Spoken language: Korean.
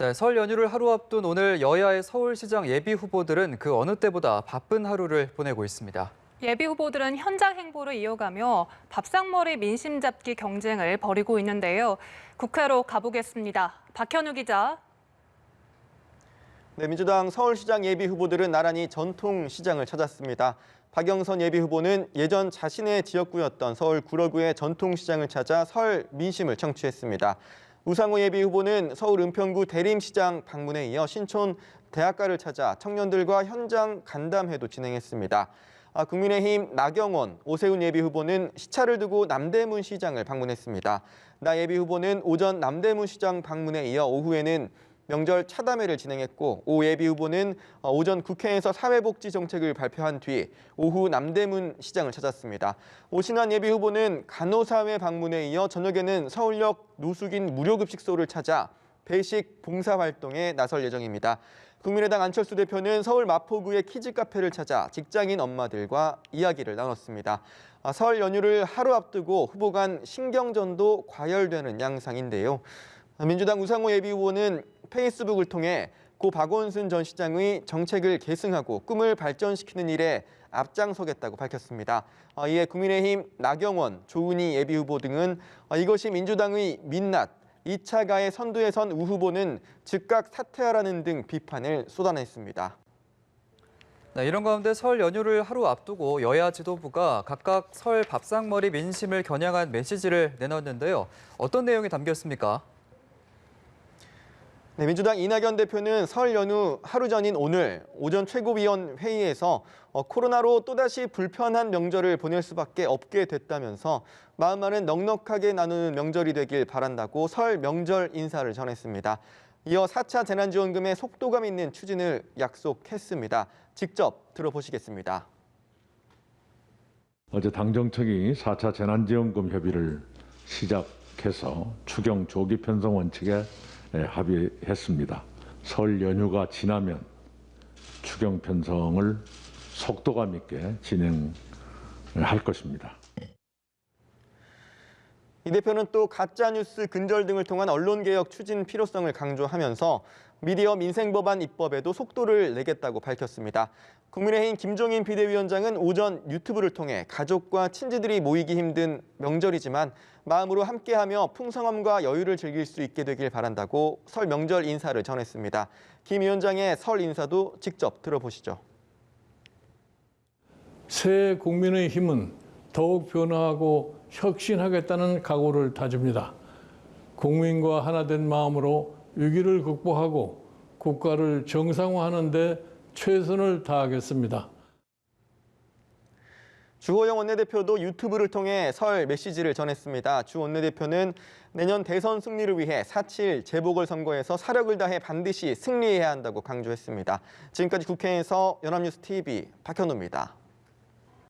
네, 설 연휴를 하루 앞둔 오늘 여야의 서울시장 예비 후보들은 그 어느 때보다 바쁜 하루를 보내고 있습니다. 예비 후보들은 현장 행보를 이어가며 밥상머리 민심 잡기 경쟁을 벌이고 있는데요. 국회로 가보겠습니다. 박현우 기자. 네, 민주당 서울시장 예비 후보들은 나란히 전통시장을 찾았습니다. 박영선 예비 후보는 예전 자신의 지역구였던 서울 구로구의 전통시장을 찾아 설 민심을 청취했습니다. 우상호 예비 후보는 서울 은평구 대림시장 방문에 이어 신촌 대학가를 찾아 청년들과 현장 간담회도 진행했습니다. 국민의힘 나경원, 오세훈 예비 후보는 시차를 두고 남대문 시장을 방문했습니다. 나 예비 후보는 오전 남대문 시장 방문에 이어 오후에는 명절 차담회를 진행했고, 오 예비 후보는 오전 국회에서 사회복지 정책을 발표한 뒤 오후 남대문 시장을 찾았습니다. 오신환 예비 후보는 간호사회 방문에 이어 저녁에는 서울역 노숙인 무료급식소를 찾아 배식 봉사활동에 나설 예정입니다. 국민의당 안철수 대표는 서울 마포구의 키즈카페를 찾아 직장인 엄마들과 이야기를 나눴습니다. 설 연휴를 하루 앞두고 후보 간 신경전도 과열되는 양상인데요. 민주당 우상호 예비 후보는 페이스북을 통해 고 박원순 전 시장의 정책을 계승하고 꿈을 발전시키는 일에 앞장서겠다고 밝혔습니다. 이에 국민의힘 나경원, 조은희 예비 후보 등은 이것이 민주당의 민낯, 2차 가해 선두에 선 우 후보는 즉각 사퇴하라는 등 비판을 쏟아냈습니다. 네, 이런 가운데 설 연휴를 하루 앞두고 여야 지도부가 각각 설 밥상머리 민심을 겨냥한 메시지를 내놨는데요. 어떤 내용이 담겼습니까? 네, 민주당 이낙연 대표는 설 연휴 하루 전인 오늘 오전 최고위원 회의에서 코로나로 또다시 불편한 명절을 보낼 수밖에 없게 됐다면서 마음만은 넉넉하게 나누는 명절이 되길 바란다고 설 명절 인사를 전했습니다. 이어 4차 재난지원금의 속도감 있는 추진을 약속했습니다. 직접 들어보시겠습니다. 어제 당정청이 4차 재난지원금 협의를 시작해서 추경 조기 편성 원칙에 합의했습니다. 설 연휴가 지나면 추경 편성을 속도감 있게 진행할 것입니다. 이 대표는 또 가짜뉴스 근절 등을 통한 언론개혁 추진 필요성을 강조하면서 미디어 민생법안 입법에도 속도를 내겠다고 밝혔습니다. 국민의힘 김종인 비대위원장은 오전 유튜브를 통해 가족과 친지들이 모이기 힘든 명절이지만 마음으로 함께하며 풍성함과 여유를 즐길 수 있게 되길 바란다고 설 명절 인사를 전했습니다. 김 위원장의 설 인사도 직접 들어보시죠. 새 국민의힘은 더욱 변화하고 혁신하겠다는 각오를 다집니다. 국민과 하나 된 마음으로 위기를 극복하고 국가를 정상화하는 데 최선을 다하겠습니다. 주호영 원내대표도 유튜브를 통해 설 메시지를 전했습니다. 주 원내대표는 내년 대선 승리를 위해 4.7 재보궐선거에서 사력을 다해 반드시 승리해야 한다고 강조했습니다. 지금까지 국회에서 연합뉴스 TV 박현우입니다.